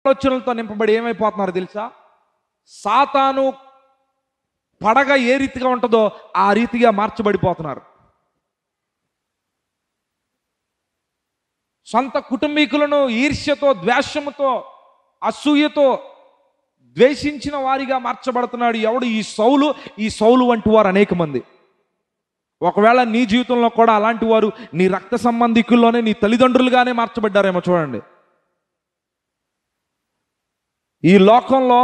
ఆలోచనలతో నింపబడి ఏమైపోతున్నారు తెలుసా? సాతాను పడగ ఏ రీతిగా ఉంటుందో ఆ రీతిగా మార్చబడిపోతున్నారు. సొంత కుటుంబీకులను ఈర్ష్యతో, ద్వేషముతో, అసూయతో ద్వేషించిన వారిగా మార్చబడుతున్నాడు. ఎవడు? ఈ సౌలు వంటి వారు అనేక మంది. ఒకవేళ నీ జీవితంలో కూడా అలాంటి వారు నీ రక్త సంబంధికుల్లోనే, నీ తల్లిదండ్రులుగానే మార్చబడ్డారేమో చూడండి. ఈ లోకంలో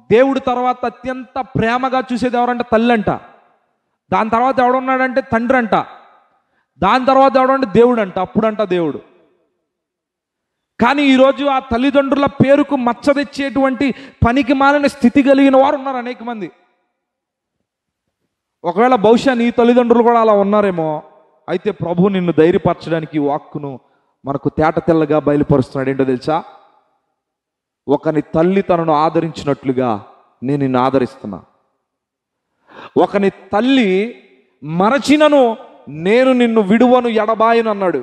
దేవుడి తర్వాత అత్యంత ప్రేమగా చూసేది ఎవరంటే తల్లి అంట. దాని తర్వాత ఎవడున్నాడంటే తండ్రి అంట. దాని తర్వాత ఎవడంటే దేవుడు అంట. అప్పుడంట దేవుడు. కానీ ఈరోజు ఆ తల్లిదండ్రుల పేరుకు మచ్చ తెచ్చేటువంటి పనికి మాలిన స్థితి కలిగిన వారు ఉన్నారు అనేక మంది. ఒకవేళ బహుశా నీ తల్లిదండ్రులు కూడా అలా ఉన్నారేమో. అయితే ప్రభు నిన్ను ధైర్యపరచడానికి ఈ వాక్కును మనకు తేట తెల్లగా బయలుపరుస్తున్నాడు. ఏంటో తెలుసా? ఒకని తల్లి తనను ఆదరించినట్లుగా నేను నిన్ను ఆదరిస్తున్నా. ఒకని తల్లి మరచినను నేను నిన్ను విడువను, ఎడబాయను అన్నాడు.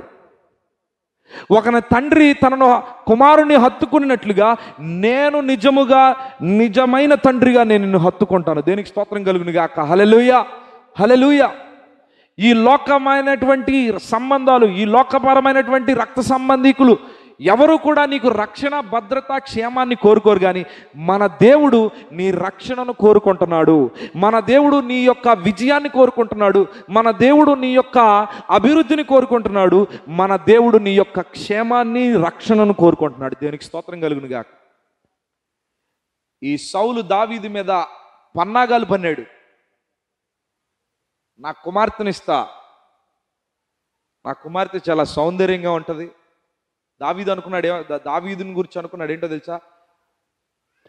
ఒకని తండ్రి తనను కుమారుని హత్తుకున్నట్లుగా నేను నిజమైన తండ్రిగా నేను నిన్ను హత్తుకుంటాను. దేనికి స్తోత్రం కలుగును గాక. హల్లెలూయా, హల్లెలూయా. ఈ లోకమైనటువంటి సంబంధాలు, ఈ లోకపరమైనటువంటి రక్త సంబంధికులు ఎవరు కూడా నీకు రక్షణ, భద్రత, క్షేమాన్ని కోరుకోరు. కానీ మన దేవుడు నీ రక్షణను కోరుకుంటున్నాడు. మన దేవుడు నీ యొక్క విజయాన్ని కోరుకుంటున్నాడు. మన దేవుడు నీ యొక్క అభివృద్ధిని కోరుకుంటున్నాడు. మన దేవుడు నీ యొక్క క్షేమాన్ని, రక్షణను కోరుకుంటున్నాడు. దేనికి స్తోత్రం కలుగును గాక. ఈ సౌలు దావీదు మీద పన్నాగాలు పన్నాడు. నా కుమార్తెనిస్తా, నా కుమార్తె చాలా సౌందర్యంగా ఉంటుంది. దావీదు అనుకున్నాడు, దావీదుని గురించి అనుకున్నాడు ఏంటో తెలుసా?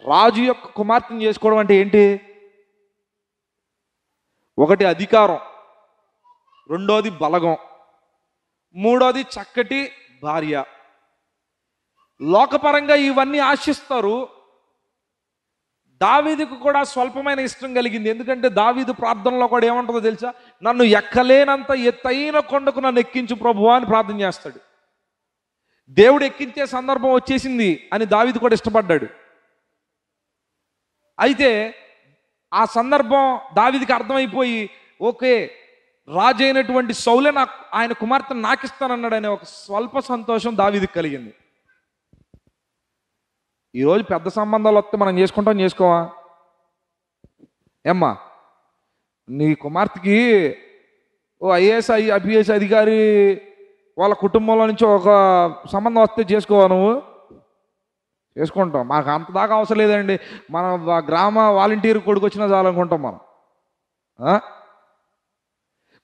రాజు యొక్క కుమార్తెను చేసుకోవడం అంటే ఏంటి? ఒకటి అధికారం, రెండోది బలగం, మూడోది చక్కటి భార్య. లోకపరంగా ఇవన్నీ ఆశిస్తారు. దావీదుకు కూడా స్వల్పమైన ఇష్టం కలిగింది. ఎందుకంటే దావీదు ప్రార్థనలో కూడా ఏమంటుందో తెలుసా? నన్ను ఎక్కలేనంత ఎత్తైన కొండకు నన్ను ఎక్కించు ప్రభువా అని ప్రార్థన చేస్తాడు. దేవుడు ఎక్కించే సందర్భం వచ్చేసింది అని దావీదు కూడా ఇష్టపడ్డాడు. అయితే ఆ సందర్భం దావీదుకి అర్థమైపోయి, ఓకే, రాజు అయినటువంటి సౌలే ఆయన కుమార్తెను నాకిస్తానన్నాడు అనే ఒక స్వల్ప సంతోషం దావీదుకి కలిగింది. ఈరోజు పెద్ద సంబంధాలు వస్తే మనం చేసుకోవా? ఏమ్మా, నీ కుమార్తెకి ఐఏఎస్ ఐపీఎస్ అధికారి వాళ్ళ కుటుంబంలో నుంచి ఒక సంబంధం వస్తే చేసుకోవా? నువ్వు చేసుకుంటాం. మాకు అంత దాకా అవసరం లేదండి, మన గ్రామ వాలంటీర్ కొడుకు వచ్చినా చాలనుకుంటాం మనం.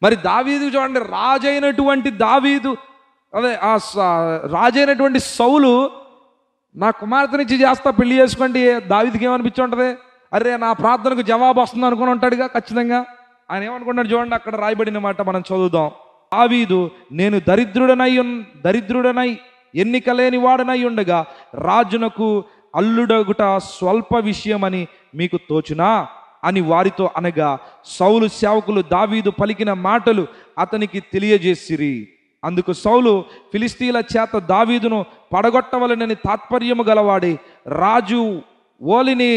మరి దావీదు చూడండి, రాజైనటువంటి దావీదు, రాజైనటువంటి సౌలు నా కుమార్తెనిచ్చి చేస్తా, పెళ్లి చేసుకోండి. దావీదుకి ఏమనిపించి ఉంటుంది? అరే, నా ప్రార్థనకు జవాబు వస్తుంది అనుకుని ఉంటాడుగా ఖచ్చితంగా. ఆయన ఏమనుకున్నాడు చూడండి, అక్కడ రాయబడిన మాట మనం చదువుదాం. దావీదు, నేను దరిద్రుడనై ఎన్నికలేని వాడనై ఉండగా రాజునకు అల్లుడగుట స్వల్ప విషయమని మీకు తోచునా అని వారితో అనగా, సౌలు సేవకులు దావీదు పలికిన మాటలు అతనికి తెలియజేసిరి. అందుకు సౌలు ఫిలిస్తీన్ల చేత దావీదును పడగొట్టవలనని తాత్పర్యము గలవాడి రాజు ఓలిని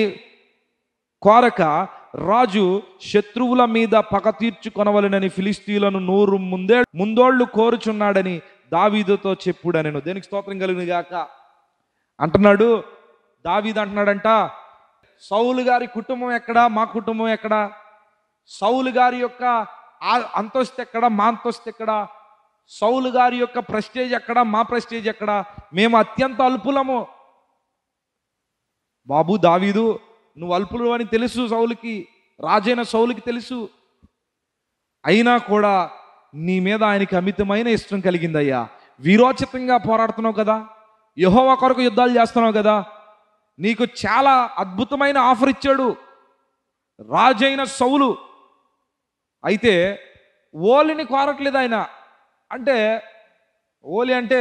కోరక, రాజు శత్రువుల మీద పగ తీర్చుకొనవలనని ఫిలిస్తీన్లను 100 ముందోళ్లు కోరుచున్నాడని దావీదుతో చెప్పుడనెను. దేనికి స్తోత్రం కలుగును గాక. అంటున్నాడు దావీదు, అంటున్నాడంట, సౌలు గారి కుటుంబం ఎక్కడా, మా కుటుంబం ఎక్కడా? సౌలు గారి యొక్క అంతస్తు ఎక్కడా, మా అంతస్తు ఎక్కడా? సౌలు గారి యొక్క ప్రెస్టేజ్ ఎక్కడా, మా ప్రెస్టేజ్ ఎక్కడా? మేము అత్యంత అల్పులము. బాబు దావీదు, నువ్వు అల్పులు అని తెలుసు సౌలుకి, రాజైన సౌలుకి తెలుసు. అయినా కూడా నీ మీద ఆయనకి అమితమైన ఇష్టం కలిగిందయ్యా. వీరోచితంగా పోరాడుతున్నావు కదా, యెహోవా కొరకు యుద్ధాలు చేస్తున్నావు కదా, నీకు చాలా అద్భుతమైన ఆఫర్ ఇచ్చాడు రాజైన సౌలు. అయితే ఓలిని కోరట్లేదు ఆయన. అంటే ఓలి అంటే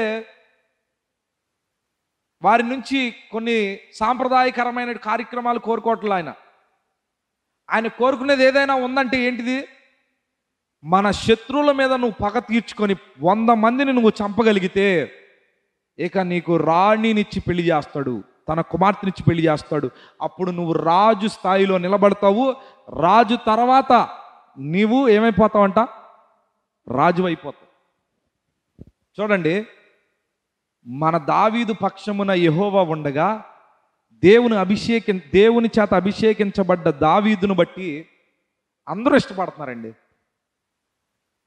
వారి నుంచి కొన్ని సాంప్రదాయకరమైన కార్యక్రమాలు కోరుకోవట్లే ఆయన కోరుకునేది ఏదైనా ఉందంటే ఏంటిది? మన శత్రువుల మీద నువ్వు పగ తీర్చుకొని 100 మందిని నువ్వు చంపగలిగితే ఇక నీకు రాణినిచ్చి పెళ్లి చేస్తాడు. తన కుమార్తెనిచ్చి పెళ్లి చేస్తాడు. అప్పుడు నువ్వు రాజు స్థాయిలో నిలబడతావు. రాజు తర్వాత నీవు ఏమైపోతావంట? రాజు అయిపోతావు. చూడండి, మన దావీదు పక్షమున యెహోవా ఉండగా దేవుని చేత అభిషేకించబడ్డ దావీదును బట్టి అందరూ ఇష్టపడుతున్నారండి.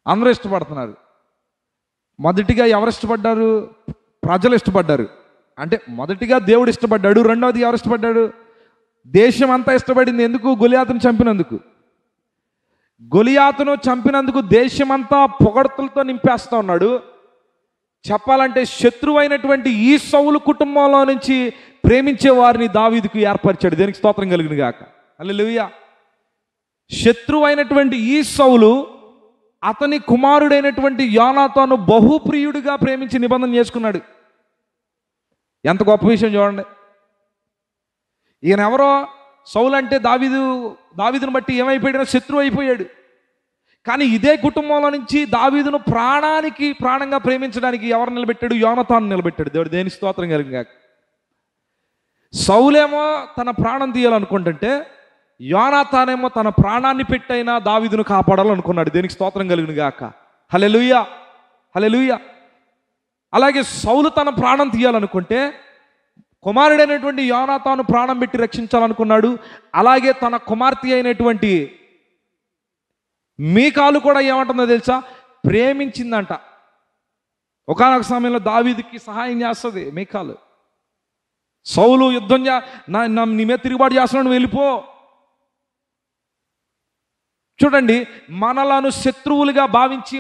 అందరూ ఇష్టపడుతున్నారు. మొదటిగా ఎవరు ఇష్టపడ్డారు? ప్రజలు ఇష్టపడ్డారు. అంటే మొదటిగా దేవుడు ఇష్టపడ్డాడు. రెండవది ఎవరు ఇష్టపడ్డాడు? దేశం అంతా ఇష్టపడింది. ఎందుకు? గొలియాతును చంపినందుకు. గొలియాతును చంపినందుకు దేశమంతా పొగడ్తలతో నింపేస్తా ఉన్నాడు. చెప్పాలంటే శత్రువైనటువంటి ఈ సౌలు కుటుంబంలో నుంచి ప్రేమించే వారిని దావీదుకు ఏర్పరిచాడు. దేనికి స్తోత్రం కలుగును గాక. హల్లెలూయా. శత్రువైనటువంటి ఈ సౌలు అతని కుమారుడైనటువంటి యోనాతాను బహుప్రియుడిగా ప్రేమించి నిబంధన చేసుకున్నాడు. ఎంత గొప్ప విషయం చూడండి. ఈయన ఎవరో? సౌలు అంటే దావీదును బట్టి ఏమైపోయాడు? శత్రువు అయిపోయాడు. కానీ ఇదే కుటుంబంలో నుంచి దావీదును ప్రాణంగా ప్రేమించడానికి ఎవరు నిలబెట్టాడు? యోనాతాను నిలబెట్టాడు. దేవుడు దేనికి స్తోత్రం కలుగును గాక. సౌలేమో తన ప్రాణం తీయాలనుకుంటుంటే యోనాతానేమో తన ప్రాణాన్ని పెట్టైనా దావీదును కాపాడాలనుకున్నాడు. దేనికి స్తోత్రం కలుగును గాక. హల్లెలూయా, హల్లెలూయా. అలాగే సౌలు తన ప్రాణం తీయాలనుకుంటే కుమారుడైనటువంటి యోనాతాను ప్రాణం పెట్టి రక్షించాలనుకున్నాడు. అలాగే తన కుమార్తె అయినటువంటి మీకాలు కూడా ఏమంటుందో తెలుసా? ప్రేమించిందంట. ఒకానొక సమయంలో దావీదుకి సహాయం చేస్తుంది మీకాలు. సౌలు యుద్ధం నీ మీద తిరుగుబాటు చేస్తున్నాడు, వెళ్ళిపో. చూడండి, మనలను శత్రువులుగా భావించి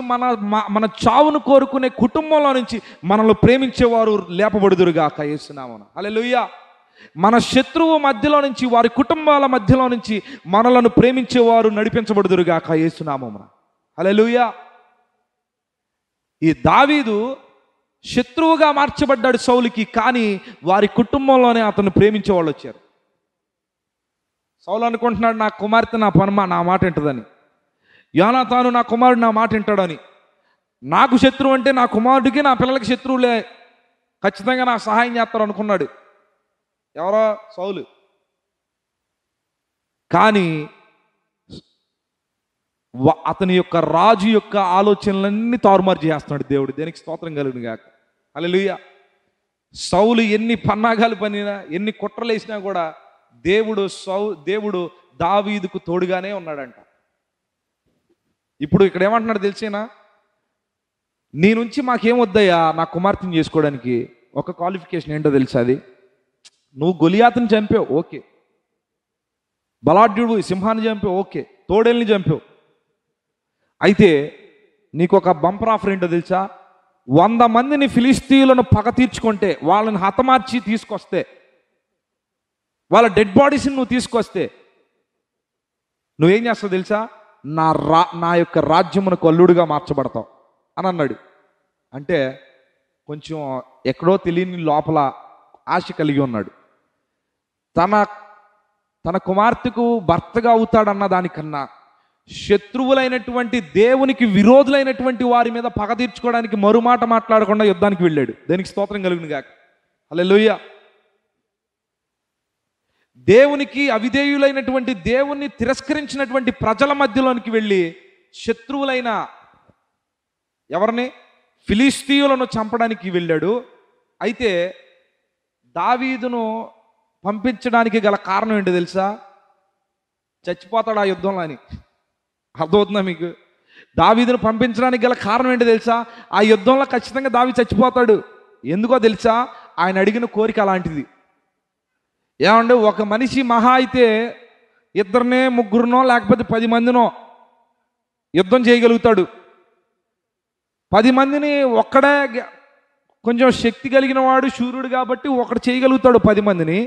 మన చావును కోరుకునే కుటుంబంలో నుంచి మనల్ని ప్రేమించేవారు లేపబడుదురుగాక యేసునామమున. హల్లెలూయా. మన శత్రువు మధ్యలో నుంచి, వారి కుటుంబాల మధ్యలో నుంచి మనలను ప్రేమించేవారు నడిపించబడుదురుగాక యేసునామమున. హల్లెలూయా. ఈ దావీదు శత్రువుగా మార్చబడ్డాడు సౌలుకి, కానీ వారి కుటుంబంలోనే అతను ప్రేమించే వాళ్ళు వచ్చారు. సౌలు అనుకుంటున్నాడు నా కుమార్తె నా మాట వింటుందని, యోనాతాను నా కుమారుడు నా మాట వింటాడని. నాకు శత్రువు అంటే నా కుమారుడికి నా పిల్లలకి శత్రువులే, ఖచ్చితంగా నాకు సహాయం చేస్తారు అనుకున్నాడు. ఎవరో? సౌలు. కానీ అతని యొక్క రాజు యొక్క ఆలోచనలన్నీ తారుమారు చేస్తున్నాడు దేవుడు. దేనికి స్తోత్రం కలుగును గాక. హల్లెలూయా. సౌలు ఎన్ని పన్నాగాలు పనినా, ఎన్ని కుట్రలు వేసినా కూడా దేవుడు దావీదుకు తోడుగానే ఉన్నాడంట. ఇప్పుడు ఇక్కడ ఏమంటున్నాడు తెలిసేనా? నీ నుంచి మాకేం వద్దయ్యా నా కుమార్తెను చేసుకోవడానికి. ఒక క్వాలిఫికేషన్ ఏంటో తెలుసా? అది నువ్వు గొలియాతుని చంపావు, ఓకే. బలాఢ్యుడు సింహాన్ని చంపావు, ఓకే. తోడేల్ని చంపావు. అయితే నీకు ఒక బంపర్ ఆఫర్ ఏంటో తెలుసా? 100 మందిని ఫిలిస్తీయులను పగ తీర్చుకుంటే, వాళ్ళని హతమార్చి తీసుకొస్తే, వాళ్ళ డెడ్ బాడీస్ని నువ్వు తీసుకొస్తే నువ్వేం చేస్తావు తెలుసా? నా యొక్క రాజ్యమునకు అల్లుడుగా మార్చబడతావు అని అన్నాడు. అంటే కొంచెం ఎక్కడో తెలియని లోపల ఆశ కలిగి ఉన్నాడు. తన కుమార్తెకు భర్తగా అవుతాడన్న దానికన్నా శత్రువులైనటువంటి దేవునికి విరోధులైనటువంటి వారి మీద పగ తీర్చుకోవడానికి మరుమాట మాట్లాడకుండా యుద్ధానికి వెళ్ళాడు. దేనికి స్తోత్రం కలుగును గాక. హల్లెలూయా. దేవునికి అవిధేయులైనటువంటి, దేవుణ్ణి తిరస్కరించినటువంటి ప్రజల మధ్యలోనికి వెళ్ళి శత్రువులైన ఎవరిని? ఫిలిస్తీయులను చంపడానికి వెళ్ళాడు. అయితే దావీదును పంపించడానికి గల కారణం ఏంటో తెలుసా? చచ్చిపోతాడు ఆ యుద్ధంలో అని. అర్థమవుతుందా మీకు? దావీదును పంపించడానికి గల కారణం ఏంటో తెలుసా? ఆ యుద్ధంలో ఖచ్చితంగా దావీదు చచ్చిపోతాడు. ఎందుకో తెలుసా? ఆయన అడిగిన కోరిక అలాంటిది. ఏమంటే ఒక మనిషి మహా అయితే 2 3 లేకపోతే 10 మందినో యుద్ధం చేయగలుగుతాడు. 10 మందిని ఒక్కడే, కొంచెం శక్తి కలిగిన వాడు శూరుడు కాబట్టి ఒకడు చేయగలుగుతాడు 10 మందిని.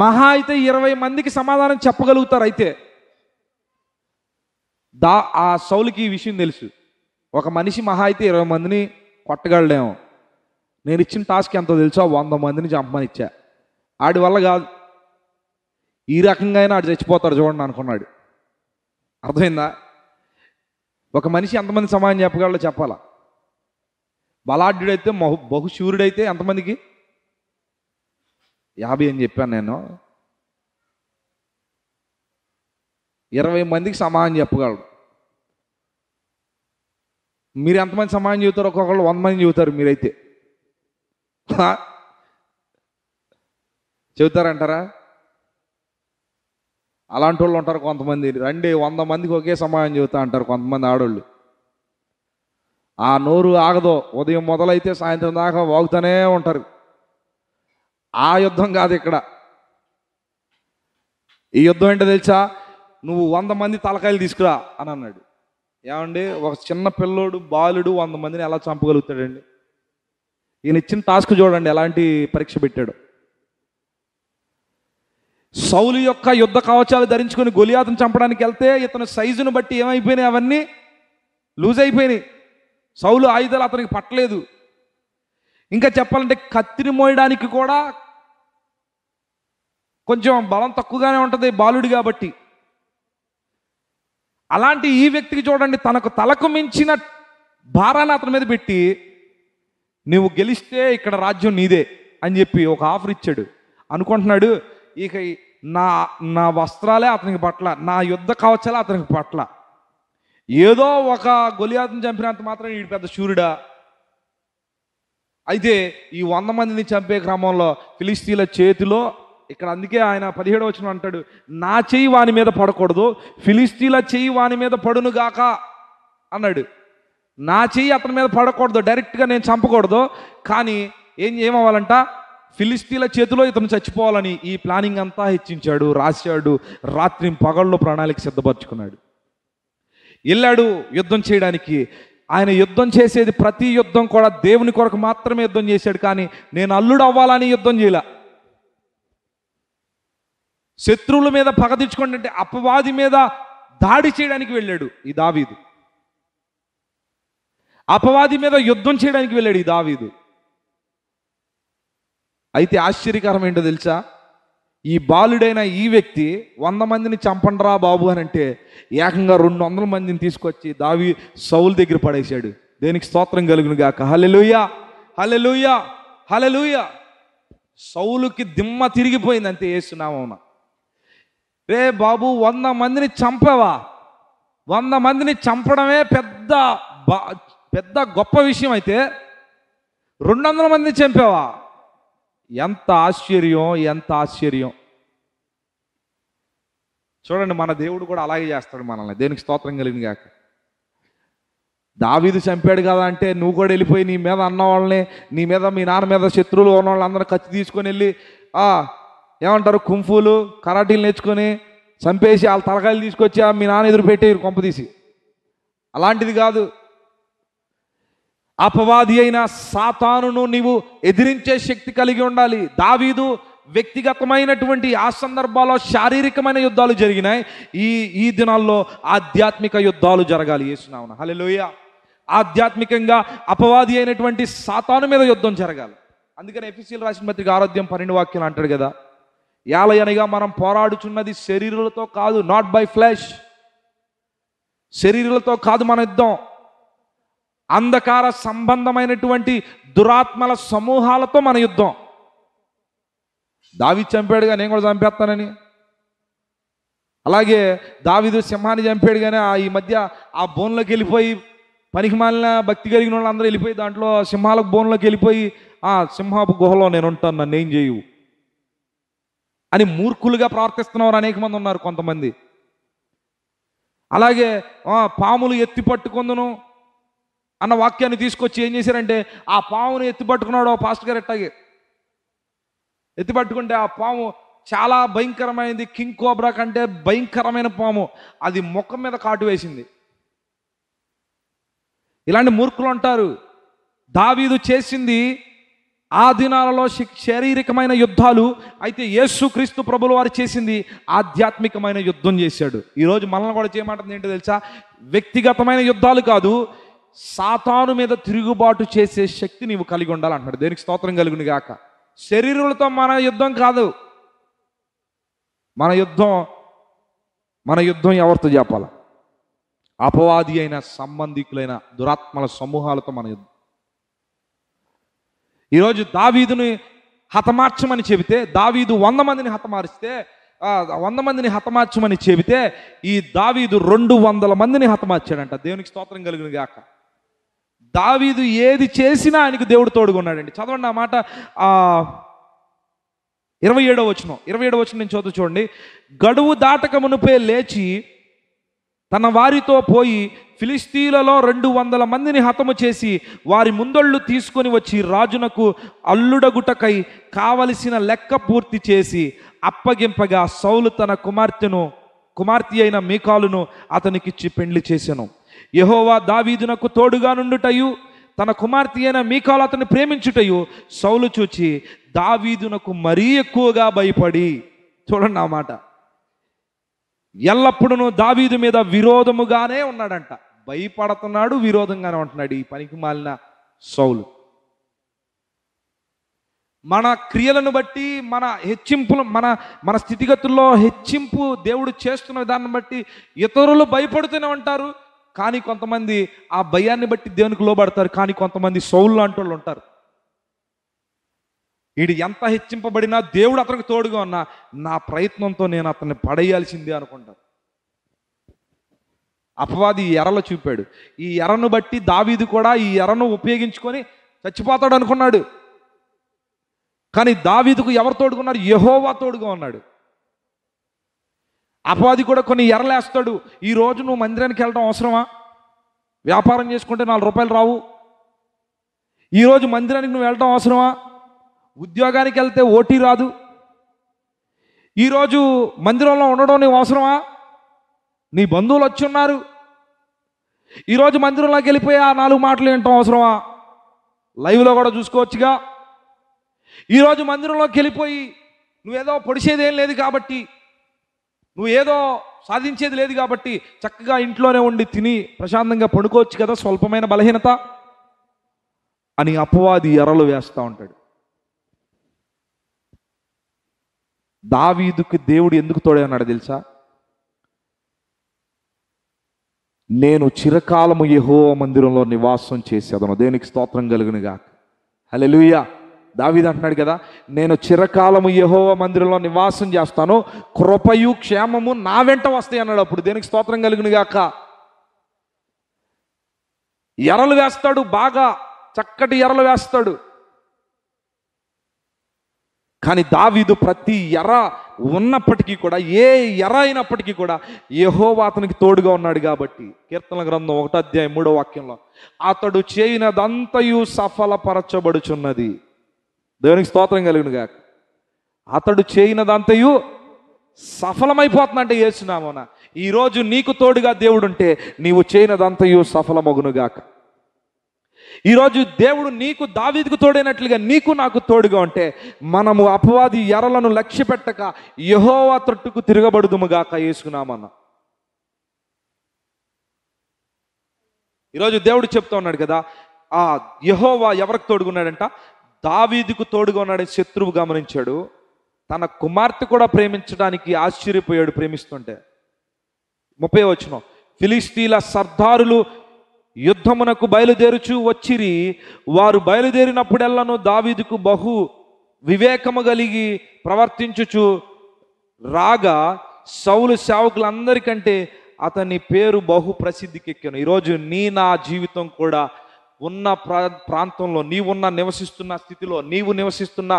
మహా అయితే 20 మందికి సమాధానం చెప్పగలుగుతారు. అయితే ఆ సౌలుకి ఈ విషయం తెలుసు. ఒక మనిషి మహా అయితే 20 మందిని కొట్టగలడేమో. నేను ఇచ్చిన టాస్క్ ఎంతో తెలుసా? 100 మందిని చంపమని ఇచ్చా. ఆడి వల్ల కాదు, ఈ రకంగా అయినా ఆడు చచ్చిపోతాడు చూడండి అనుకున్నాడు. అర్థమైందా? ఒక మనిషి ఎంతమంది సమాధానం చెప్పగలడో చెప్పాలా. బలాఢ్యుడైతే బహుశూరుడైతే ఎంతమందికి? 50 అని చెప్పాను నేను. 20 మందికి సమాధానం చెప్పగలడు. మీరు ఎంతమంది సమాధానం చెబుతారు? ఒక్కొక్కళ్ళు 100 మంది చెబుతారు. మీరైతే చెబుతారంటారా? అలాంటి వాళ్ళు ఉంటారు కొంతమంది. రండి 100 మందికి ఒకే సమాధానం చెబుతా అంటారు కొంతమంది ఆడోళ్ళు. ఆ నోరు ఆగదో, ఉదయం మొదలైతే సాయంత్రం దాకా వాగుతూనే ఉంటారు. ఆ యుద్ధం కాదు ఇక్కడ. ఈ యుద్ధం ఏంటో తెలుసా? నువ్వు 100 మంది తలకాయలు తీసుకురా అని అన్నాడు. ఏమండి, ఒక చిన్న పిల్లోడు బాలుడు 100 మందిని ఎలా చంపగలుగుతాడండి? ఈయన ఇచ్చిన టాస్క్ చూడండి ఎలాంటి పరీక్ష పెట్టాడు. సౌలు యొక్క యుద్ధ కవచాలు ధరించుకొని గొలియాతును చంపడానికి వెళ్తే ఇతను సైజును బట్టి ఏమైపోయినాయి? అవన్నీ లూజ్ అయిపోయినాయి. సౌలు ఆయుధాలు అతనికి పట్టలేదు. ఇంకా చెప్పాలంటే కత్తిని మోయడానికి కూడా కొంచెం బలం తక్కువగానే ఉంటుంది బాలుడు కాబట్టి. అలాంటి ఈ వ్యక్తికి చూడండి, తనకు తలకు మించిన భారాన్ని అతని మీద పెట్టి, నువ్వు గెలిస్తే ఇక్కడ రాజ్యం నీదే అని చెప్పి ఒక ఆఫర్ ఇచ్చాడు. అనుకుంటున్నాడు ఇక నా నా వస్త్రాలే అతనికి పట్ల, నా యుద్ధ కవచాలే అతనికి పట్ల. ఏదో ఒక గొలియాతుని చంపినంత మాత్రం వీడు పెద్ద శూరుడా? అయితే ఈ 100 మందిని చంపే క్రమంలో ఫిలిస్తీన్ల చేతిలో, ఇక్కడ అందుకే ఆయన 17వ వచనం అంటాడు, నా చెయ్యి వాని మీద పడకూడదు, ఫిలిస్తీన్ల చెయ్యి వాని మీద పడును గాక అన్నాడు. నా చెయ్యి అతని మీద పడకూడదు, డైరెక్ట్గా నేను చంపకూడదు, కానీ ఏమవ్వాలంట? ఫిలిస్తీన్ల చేతిలో ఇతను చచ్చిపోవాలని ఈ ప్లానింగ్ అంతా హెచ్చించాడు, రాశాడు. రాత్రి పగళ్ళు ప్రణాళిక సిద్ధపరచుకున్నాడు. వెళ్ళాడు యుద్ధం చేయడానికి. ఆయన యుద్ధం చేసేది ప్రతి యుద్ధం కూడా దేవుని కొరకు మాత్రమే యుద్ధం చేశాడు, కానీ నేను అల్లుడు అవ్వాలని యుద్ధం చేయలే. శత్రువుల మీద పగ తీర్చుకోండి అంటే అపవాది మీద దాడి చేయడానికి వెళ్ళాడు ఈ దావీదు. అపవాది మీద యుద్ధం చేయడానికి వెళ్ళాడు ఈ దావీదు. అయితే ఆశ్చర్యకరం ఏంటో తెలుసా? ఈ బాలుడైన ఈ వ్యక్తి 100 మందిని చంపండిరా బాబు అని అంటే ఏకంగా 200 మందిని తీసుకొచ్చి సౌలు దగ్గర పడేశాడు. దేనికి స్తోత్రం కలుగును గాక. హల్లెలూయా, హల్లెలూయా, హల్లెలూయా. సౌలుకి దిమ్మ తిరిగిపోయింది అంతే యేసునామమున. రే బాబు, 100 మందిని చంపావా? 100 మందిని చంపడమే పెద్ద గొప్ప విషయం అయితే 200 మందిని చంపావా? ఎంత ఆశ్చర్యం, ఎంత ఆశ్చర్యం. చూడండి, మన దేవుడు కూడా అలాగే చేస్తాడు మనల్ని. దేనికి స్తోత్రం కలిగిన గాక. దావీదు చంపాడు కదా అంటే నువ్వు కూడా వెళ్ళిపోయి నీ మీద అన్న వాళ్ళని, నీ మీద మీ నాన్న మీద శత్రువులు ఉన్న వాళ్ళందరూ కత్తి తీసుకొని వెళ్ళి ఏమంటారు కుంఫులు కరాటీలు నేర్చుకొని చంపేసి వాళ్ళ తలకాయలు తీసుకొచ్చి మీ నాన్న ఎదురు పెట్టి కొంప తీసి, అలాంటిది కాదు. అపవాది అయిన సాతానును నీవు ఎదిరించే శక్తి కలిగి ఉండాలి. దావీదు వ్యక్తిగతమైనటువంటి ఆ సందర్భాల్లో శారీరకమైన యుద్ధాలు జరిగినాయి. ఈ దినాల్లో ఆధ్యాత్మిక యుద్ధాలు జరగాలి యేసునామమున. హల్లెలూయా. ఆధ్యాత్మికంగా అపవాది అయినటువంటి సాతాను మీద యుద్ధం జరగాలి. అందుకని ఎఫెసీయులకు రాసిన పత్రిక 6:12 వాక్యం అంటాడు కదా, ఏలయనగా మనం పోరాడుచున్నది శరీరులతో కాదు, నాట్ బై ఫ్లెష్. శరీరులతో కాదు మన యుద్ధం, అంధకార సంబంధమైనటువంటి దురాత్మల సమూహాలతో మన యుద్ధం. దావీదు చంపాడుగా, నేను కూడా చంపేస్తానని. అలాగే దావీదు సింహాన్ని చంపాడు, కానీ ఈ మధ్య ఆ బోన్లోకి వెళ్ళిపోయి పనికి మాలిన భక్తి కలిగిన వాళ్ళు అందరూ వెళ్ళిపోయి దాంట్లో సింహాలకు బోన్లోకి వెళ్ళిపోయి సింహాపు గుహలో నేను ఉంటాను, నన్ను ఏం చేయు అని మూర్ఖులుగా ప్రవర్తిస్తున్నవారు అనేక మంది ఉన్నారు కొంతమంది. అలాగే పాములు ఎత్తి పట్టుకుందును అన్న వాక్యాన్ని తీసుకొచ్చి ఏం చేశారంటే ఆ పామును ఎత్తి పట్టుకున్నాడు పాస్టర్ గారు. ఎట్టాగే ఎత్తి పట్టుకుంటే ఆ పాము చాలా భయంకరమైనది, కింగ్ కోబ్రా కంటే భయంకరమైన పాము. అది ముఖం మీద కాటు వేసింది. ఇలాంటి మూర్ఖులు ఉంటారు. దావీదు చేసింది ఆ దినాలలో శారీరకమైన యుద్ధాలు అయితే, యేసుక్రీస్తు ప్రభుల వారు చేసింది ఆధ్యాత్మికమైన యుద్ధం చేశాడు. ఈరోజు మనల్ని కూడా చేయమంటుంది ఏంటో తెలుసా? వ్యక్తిగతమైన యుద్ధాలు కాదు, సాతాను మీద తిరుగుబాటు చేసే శక్తి నీవు కలిగి ఉండాలంటున్నాడు. దేనికి స్తోత్రం కలుగును గాక. శరీరులతో మన యుద్ధం కాదు. మన యుద్ధం ఎవరితో చెప్పాలి? అపవాది అయిన సంబంధికులైన దురాత్మల సమూహాలతో మన యుద్ధం. ఈరోజు దావీదుని హతమార్చమని చెబితే, దావీదు 100 మందిని హతమార్చితే 100 మందిని హతమార్చమని చెబితే ఈ దావీదు 200 మందిని హతమార్చాడంట. దేవునికి స్తోత్రం కలుగును గాక. దావీదు ఏది చేసినా ఆయనకు దేవుడు తోడుగా ఉన్నాడండి. చదవండి ఆ మాట. 27వ వచనం నేను చదువు చూడండి. గడువు దాటక మునుపే లేచి తన వారితో పోయి ఫిలిస్తీన్లలో 200 మందిని హతము చేసి వారి ముందొళ్ళు తీసుకొని వచ్చి రాజునకు అల్లుడగుటకై కావలసిన లెక్క పూర్తి చేసి అప్పగింపగా సౌలు తన కుమార్తె అయిన మీకాలును అతనికిచ్చి పెండ్లి చేసెను. యెహోవా దావీదునకు తోడుగా నుండుటయు తన కుమార్తె అయిన మీకాలు అతన్ని ప్రేమించుటయు సౌలు చూచి దావీదునకు మరీ ఎక్కువగా భయపడి, చూడండి ఆ మాట, ఎల్లప్పుడూ దావీదు మీద విరోధముగానే ఉన్నాడంట. భయపడుతున్నాడు, విరోధంగానే ఉంటున్నాడు ఈ పనికి మాలిన సౌలు. మన క్రియలను బట్టి, మన హెచ్చింపులు, మన స్థితిగతుల్లో హెచ్చింపు దేవుడు చేస్తున్న విధానం బట్టి ఇతరులు భయపడుతూనే ఉంటారు. కానీ కొంతమంది ఆ భయాన్ని బట్టి దేవునికి లోబడతారు. కానీ కొంతమంది సౌలు లాంటి వాళ్ళు ఉంటారు. వీడు ఎంత హెచ్చింపబడినా దేవుడు అతనికి తోడుగా ఉన్నా నా ప్రయత్నంతో నేను అతన్ని పడేయాల్సిందే అనుకుంటారు. అపవాది ఈ ఎరలు చూపాడు. ఈ ఎరను బట్టి దావీదు కూడా ఈ ఎరను ఉపయోగించుకొని చచ్చిపోతాడు అనుకున్నాడు. కానీ దావీదుకు ఎవరు తోడుకున్నారు? యెహోవా తోడుగా ఉన్నాడు. అపవాది కూడా కొన్ని ఎరలేస్తాడు. ఈరోజు నువ్వు మందిరానికి వెళ్ళడం అవసరమా? వ్యాపారం చేసుకుంటే 4 రూపాయలు రావు. ఈరోజు మందిరానికి నువ్వు వెళ్ళడం అవసరమా? ఉద్యోగానికి వెళ్తే ఓటీ రాదు. ఈరోజు మందిరంలో ఉండడం నీవు అవసరమా? నీ బంధువులు వచ్చి ఉన్నారు. ఈరోజు మందిరంలోకి వెళ్ళిపోయి ఆ 4 మాటలు వినటం అవసరమా? లైవ్లో కూడా చూసుకోవచ్చుగా. ఈరోజు మందిరంలోకి వెళ్ళిపోయి నువ్వేదో పొడిచేది ఏం లేదు కాబట్టి, నువ్వేదో సాధించేది లేదు కాబట్టి చక్కగా ఇంట్లోనే ఉండి తిని ప్రశాంతంగా పడుకోవచ్చు కదా, స్వల్పమైన బలహీనత అని అపవాది ఎరలు వేస్తూ ఉంటాడు. దావీదుకి దేవుడు ఎందుకు తోడే అన్నాడు తెలుసా? నేను చిరకాలము యెహోవా మందిరంలో నివాసం చేసేదను. దేవునికి స్తోత్రం కలుగును గాక. హల్లెలూయా. దావీదు అంటున్నాడు కదా, నేను చిరకాలము యెహోవా మందిరంలో నివాసం చేస్తాను, కృపయు క్షేమము నా వెంట వస్తాయి అన్నాడు. అప్పుడు దేవునికి స్తోత్రం కలుగును గాక. ఎరలు వేస్తాడు, బాగా చక్కటి ఎరలు వేస్తాడు. కానీ దావీదు ప్రతి ఎర ఉన్నప్పటికీ కూడా, ఏ ఎర అయినప్పటికీ కూడా యెహోవా అతనికి తోడుగా ఉన్నాడు కాబట్టి, కీర్తనల గ్రంథం 1వ అధ్యాయం 3వ వాక్యంలో అతడు చేయనదంతయు సఫలపరచబడుచున్నది. దేవునికి స్తోత్రం కలుగును గాక. అతడు చేయనదంతయు సఫలమైపోతుందంటే యేసునామమున. ఈరోజు నీకు తోడుగా దేవుడు ఉంటే నీవు చేయనదంతయు సఫలమగును గాక. ఈరోజు దేవుడు నీకు దావీదుకు తోడైనట్లుగా నీకు నాకు తోడుగా ఉంటే మనము అపవాది ఎరలను లక్ష్య పెట్టక యెహోవా తట్టుకు తిరగబడుదుము గాక యేసునామమున. ఈరోజు దేవుడు చెప్తా ఉన్నాడు కదా, ఆ యెహోవా ఎవరికి తోడుగున్నాడంట? దావీదుకు తోడుగా ఉన్నాడని శత్రువు గమనించాడు. తన కుమార్తె కూడా ప్రేమించడానికి ఆశ్చర్యపోయాడు ప్రేమిస్తుంటే. 30వ వచనం, ఫిలిస్తీన్ల సర్దారులు యుద్ధమునకు బయలుదేరుచు వచ్చిరి. వారు బయలుదేరినప్పుడెల్లను దావీదుకు బహు వివేకము కలిగి ప్రవర్తించుచు రాగా సౌలు సేవకులందరికంటే అతని పేరు బహు ప్రసిద్ధికి ఎక్కాను. ఈరోజు నా జీవితం కూడా ఉన్న ప్రాంతంలో, నీవున్న నివసిస్తున్న స్థితిలో, నీవు నివసిస్తున్న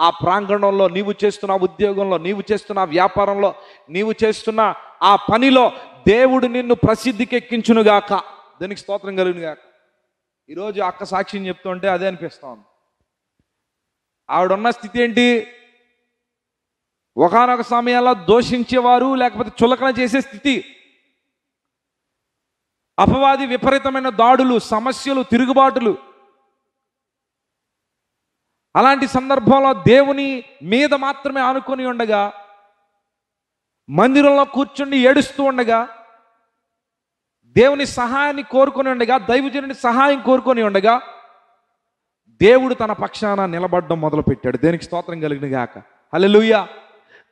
ఆ ప్రాంగణంలో, నీవు చేస్తున్న ఉద్యోగంలో, నీవు చేస్తున్న వ్యాపారంలో, నీవు చేస్తున్న ఆ పనిలో దేవుడు నిన్ను ప్రసిద్ధికి ఎక్కించునుగాక. దానికి స్తోత్రం కలుగును గాక. ఈరోజు అక్క సాక్ష్యం చెప్తుంటే అదే అనిపిస్తా ఉంది. ఆవిడున్న స్థితి ఏంటి? ఒకానొక సమయాల్లో దోషించేవారు, లేకపోతే చులకన చేసే స్థితి. అపవాది విపరీతమైన దాడులు, సమస్యలు, తిరుగుబాటులు. అలాంటి సందర్భంలో దేవుని మీద మాత్రమే ఆనుకొని ఉండగా, మందిరంలో కూర్చుండి ఏడుస్తూ ఉండగా, దేవుని సహాయాన్ని కోరుకొని ఉండగా, దైవజనుని సహాయం కోరుకొని ఉండగా దేవుడు తన పక్షాన నిలబడడం మొదలుపెట్టాడు. దేనికి స్తోత్రం కలుగును గాక. హల్లెలూయా.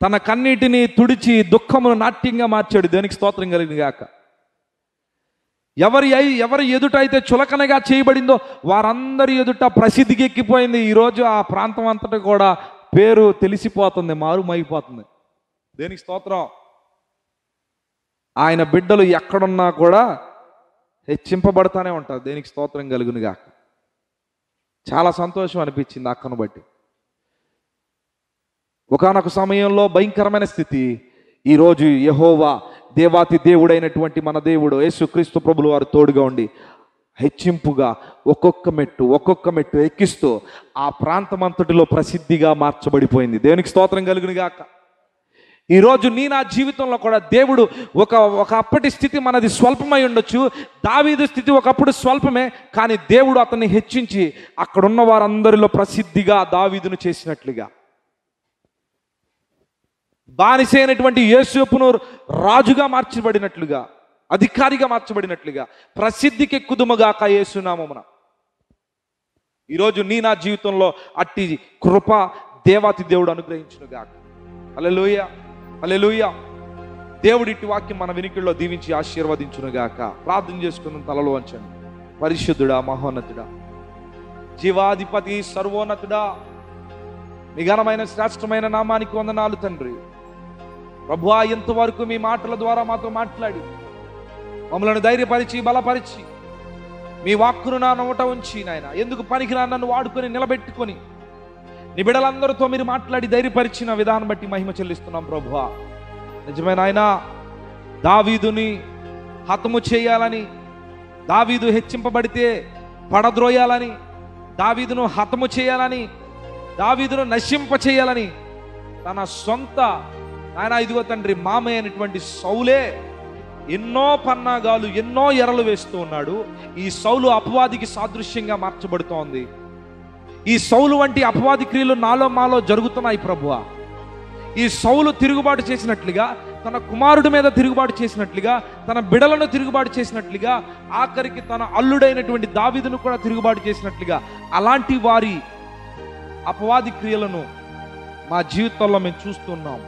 తన కన్నీటిని తుడిచి దుఃఖమును నాట్యంగా మార్చాడు. దేనికి స్తోత్రం కలుగును గాక. ఎవరి ఎదుట అయితే చులకనగా చేయబడిందో వారందరి ఎదుట ప్రసిద్ధికి ఎక్కిపోయింది. ఈరోజు ఆ ప్రాంతం అంతటా కూడా పేరు తెలిసిపోతుంది, మారుమైపోతుంది. దేనికి స్తోత్రం. ఆయన బిడ్డలు ఎక్కడున్నా కూడా హెచ్చింపబడతానే ఉంటారు. దేనికి స్తోత్రం కలుగునుగా. చాలా సంతోషం అనిపించింది అక్కను బట్టి. ఒకానొక సమయంలో భయంకరమైన స్థితి. ఈరోజు యెహోవా దేవాతి దేవుడైనటువంటి మన దేవుడు యేసుక్రీస్తు ప్రభులు వారు తోడుగా ఉండి హెచ్చింపుగా ఒక్కొక్క మెట్టు ఎక్కిస్తూ ఆ ప్రాంతమంతటిలో ప్రసిద్ధిగా మార్చబడిపోయింది. దేవునికి స్తోత్రం కలుగునుగాక. ఈరోజు నా జీవితంలో కూడా దేవుడు ఒక అప్పటి స్థితి మనది స్వల్పమై ఉండొచ్చు. దావీదు స్థితి ఒకప్పుడు స్వల్పమే, కానీ దేవుడు అతన్ని హెచ్చించి అక్కడున్న వారందరిలో ప్రసిద్ధిగా దావీదును చేసినట్లుగా, బానిసైనటువంటి యోసేపును రాజుగా మార్చబడినట్లుగా, అధికారిగా మార్చబడినట్లుగా ప్రసిద్ధికి ఎక్కుదుముగాక యేసునామమున. ఈరోజు నా జీవితంలో అట్టి కృప దేవాతి దేవుడు అనుగ్రహించునుగాక. హల్లెలూయా, హల్లెలూయా. దేవుడి ఇట్టి వాక్యం మన వినికిడిలో దీవించి ఆశీర్వదించునుగాక. ప్రార్థన చేసుకున్న తలలో వంచండి. పరిశుద్ధుడా, మహోన్నతుడా, జీవాధిపతి, సర్వోన్నతుడా, మీ ఘనమైన శ్రేష్టమైన నామానికి వందనాలు తండ్రి. ప్రభువా, ఎంతవరకు మీ మాటల ద్వారా మాతో మాట్లాడి మమ్మల్ని ధైర్యపరిచి బలపరిచి మీ వాక్కును నా నోట ఉంచి నాయన ఎందుకు పనికిరా నన్ను వాడుకొని నిలబెట్టుకొని నీ బిడ్డలందరితో మీరు మాట్లాడి ధైర్యపరిచిన విధానం బట్టి మహిమ చెల్లిస్తున్నాం ప్రభువా. నిజమైన ఆయన దావీదుని హతము చేయాలని, దావీదు హెచ్చింపబడితే పడద్రోయాలని, దావీదును హతము చేయాలని, దావీదును నశింప చేయాలని తన సొంత ఆయన ఇదిగో తండ్రి మామయ్య అయినటువంటి సౌలే ఎన్నో పన్నాగాలు, ఎన్నో ఎరలు వేస్తూ ఉన్నాడు. ఈ సౌలు అపవాదికి సాదృశ్యంగా మార్చబడుతోంది. ఈ సౌలు వంటి అపవాది క్రియలు నాలో మాలో జరుగుతున్నాయి ప్రభువా. ఈ సౌలు తిరుగుబాటు చేసినట్లుగా, తన కుమారుడి మీద తిరుగుబాటు చేసినట్లుగా, తన బిడలను తిరుగుబాటు చేసినట్లుగా, ఆఖరికి తన అల్లుడైనటువంటి దావీదును కూడా తిరుగుబాటు చేసినట్లుగా, అలాంటి వారి అపవాది క్రియలను మా జీవితంలో మేము చూస్తున్నాం.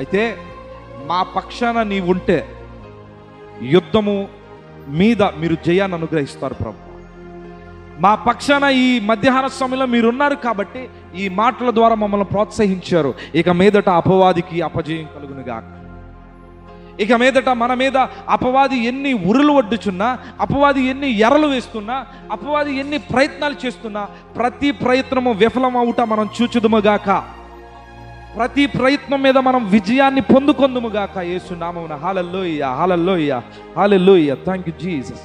అయితే మా పక్షాన నీవుంటే యుద్ధము మీద మీరు జయాన్ని అనుగ్రహిస్తారు ప్రభు. మా పక్షాన ఈ మధ్యాహ్న సమయంలో మీరున్నారు కాబట్టి ఈ మాటల ద్వారా మమ్మల్ని ప్రోత్సహించారు. ఇక మీదట అపవాదికి అపజయం కలుగునుగాక. ఇక మీదట మన మీద అపవాది ఎన్ని ఉరులు వడ్డుచున్నా, అపవాది ఎన్ని ఎరలు వేస్తున్నా, అపవాది ఎన్ని ప్రయత్నాలు చేస్తున్నా ప్రతి ప్రయత్నము విఫలమవుట మనం చూచుదుముగాక. ప్రతి ప్రయత్నం మీద మనం విజయాన్ని పొందుకొందుముగాక యేసు నామమున. Hallelujah, hallelujah, hallelujah. Thank you Jesus.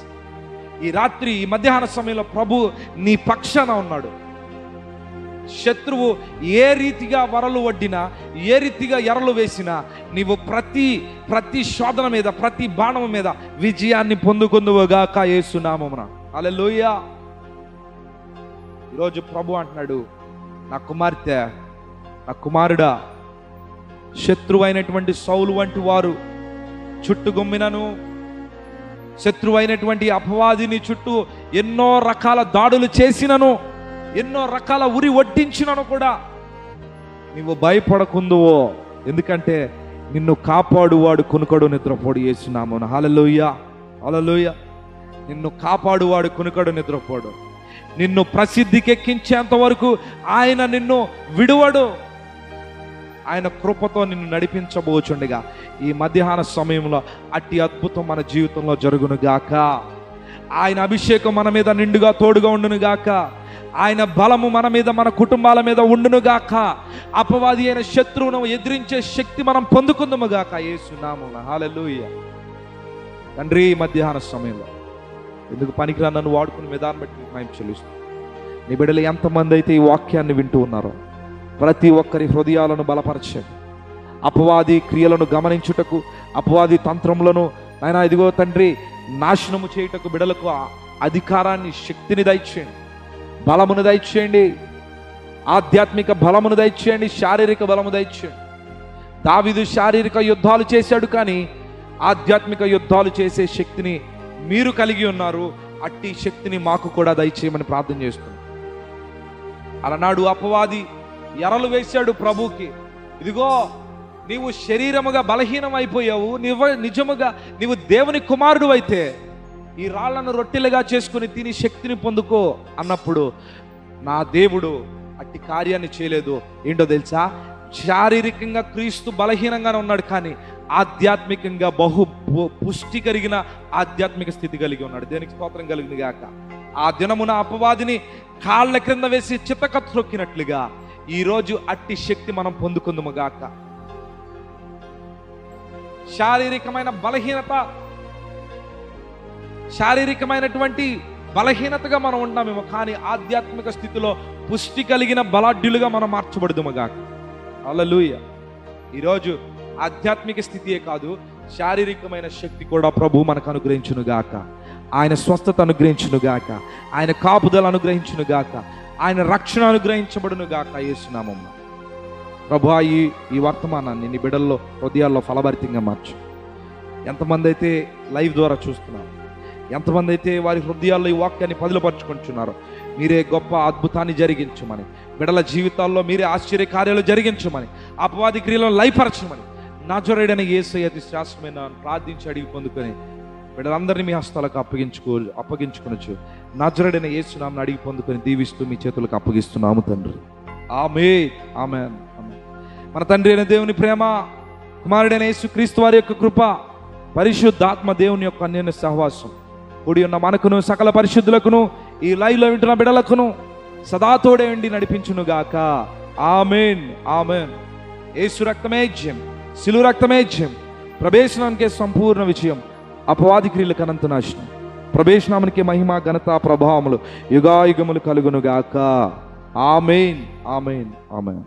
ఈ రాత్రి ఈ మధ్యాహ్న సమయంలో ప్రభు నీ పక్షాన ఉన్నాడు. శత్రువు ఏ రీతిగా వరలు వడ్డినా, ఏ రీతిగా ఎరలు వేసినా నీవు ప్రతి శోధన మీద, ప్రతి బాణము మీద విజయాన్ని పొందుకొందువుగాక యేసు నామమున. హల్లెలూయా. ఈరోజు ప్రభు అంటున్నాడు, నా కుమార్తె, నా కుమారుడా, శత్రువైనటువంటి సౌలు వంటి వారు చుట్టుగుమ్మినను, శత్రువైనటువంటి అపవాదిని చుట్టూ ఎన్నో రకాల దాడులు చేసినను, ఎన్నో రకాల ఉరి వడ్డించినను కూడా నీవు భయపడకుందువో. ఎందుకంటే నిన్ను కాపాడువాడు కునుకడు నిద్రపోడు యేసునామమున. హల్లెలూయా, హల్లెలూయా. నిన్ను కాపాడువాడు కునుకడు నిద్రపోడు. నిన్ను ప్రసిద్ధికి ఎక్కించేంత వరకు ఆయన నిన్ను విడువడు. ఆయన కృపతో నిన్ను నడిపించబోచుండగా ఈ మధ్యాహ్న సమయంలో అట్టి అద్భుతం మన జీవితంలో జరుగునుగాక. ఆయన అభిషేకం మన మీద నిండుగా తోడుగా ఉండునుగాక. ఆయన బలము మన మీద, మన కుటుంబాల మీద ఉండునుగాక. అపవాది అయిన శత్రువును ఎదిరించే శక్తి మనం పొందుకుందుముగాక యేసు నామమున. హల్లెలూయా. తండ్రి, ఈ మధ్యాహ్న సమయంలో ఎందుకు పనికిరా నన్ను వాడుకునే విధానం బట్టి మేము చెల్లిస్తాం. నీ బిడ్డలు ఎంతమంది అయితే ఈ వాక్యాన్ని వింటూ ఉన్నారో ప్రతి ఒక్కరి హృదయాలను బలపరచండి. అపవాది క్రియలను గమనించుటకు, అపవాది తంత్రములను ఆయన ఇదిగో తండ్రి నాశనము చేయుటకు బిడ్డలకు అధికారాన్ని, శక్తిని దయచేయండి, బలమును దయచేయండి, ఆధ్యాత్మిక బలమును దయచేయండి, శారీరక బలము దయచేయండి. దావీదు శారీరక యుద్ధాలు చేశాడు, కానీ ఆధ్యాత్మిక యుద్ధాలు చేసే శక్తిని మీరు కలిగి ఉన్నారు. అట్టి శక్తిని మాకు కూడా దయచేయమని ప్రార్థన చేస్తున్నాం. అలనాడు అపవాది ఎరలు వేశాడు ప్రభుకి, ఇదిగో నీవు శరీరముగా బలహీనం అయిపోయావు, నిజముగా నీవు దేవుని కుమారుడు అయితే ఈ రాళ్లను రొట్టెలుగా చేసుకుని తిని శక్తిని పొందుకో అన్నప్పుడు నా దేవుడు అట్టి కార్యాన్ని చేయలేదు. ఏంటో తెలుసా? శారీరకంగా క్రీస్తు బలహీనంగానే ఉన్నాడు, కానీ ఆధ్యాత్మికంగా పుష్టి కలిగిన ఆధ్యాత్మిక స్థితి కలిగి ఉన్నాడు. దేనికి స్తోత్రం కలిగింది గాక. ఆ దినమున అపవాదిని కాళ్ళ క్రింద వేసి చితక త్రొక్కినట్లుగా ఈరోజు అట్టి శక్తి మనం పొందుకుందుము గాక. శారీరకమైన బలహీనత, శారీరకమైనటువంటి బలహీనతగా మనం ఉన్నామేమో, కానీ ఆధ్యాత్మిక స్థితిలో పుష్టి కలిగిన బలాఢ్యులుగా మనం మార్చబడుదుము గాక. హల్లెలూయా. ఈరోజు ఆధ్యాత్మిక స్థితియే కాదు, శారీరకమైన శక్తి కూడా ప్రభు మనకు అనుగ్రహించును గాక. ఆయన స్వస్థత అనుగ్రహించును గాక, ఆయన కాపుదల అనుగ్రహించును గాక, ఆయన రక్షణ అనుగ్రహించబడును గాక యేసునామమున. ప్రభువా, ఈ వర్తమానాన్ని నీ బిడ్డల్లో హృదయాల్లో ఫలభరితంగా మార్చు. ఎంతమంది అయితే లైవ్ ద్వారా చూస్తున్నారు, ఎంతమంది అయితే వారి హృదయాల్లో ఈ వాక్యాన్ని పదిలపరుచుకుంటున్నారో, మీరే గొప్ప అద్భుతాన్ని జరిగించమని, బిడ్డల జీవితాల్లో మీరే ఆశ్చర్య కార్యాలు జరిగించమని, అపవాది క్రియలను లయపరచమని నజరేయుడైన యేసయ్య అతి శ్రేష్టమైన ప్రార్థించి అడిగి పొందుకొని బిడ్డలందరినీ మీ హస్తాలకు అప్పగించుకొనొచ్చు. నజరేయుడైన యేసు నామమున అడిగి పొందుకొని దీవిస్తూ మీ చేతులకు అప్పగిస్తున్నాము తండ్రి. ఆమేన్, ఆమేన్, ఆమేన్. మన తండ్రి అయిన దేవుని ప్రేమ, కుమారుడైన యేసు క్రీస్తు వారి యొక్క కృప, పరిశుద్ధాత్మ దేవుని యొక్క అన్యోన్య సహవాసం కూడి ఉన్న మనకును సకల పరిశుద్ధులకును ఈ లైవ్లో వింటున్న బిడ్డలకును సదా తోడే ఉండి నడిపించును గాక. ఆమేన్, ఆమేన్. యేసు రక్తమే జయం, శిలువ రక్తమే జయం, ప్రవేశనానికే సంపూర్ణ విజయం, అపవాది క్రియలకు అనంత నాశనం. ప్రవేశనానికి మహిమ, ఘనత, ప్రభావములు యుగాయుగములు కలుగును గాక. ఆమేన్, ఆమేన్, ఆమేన్.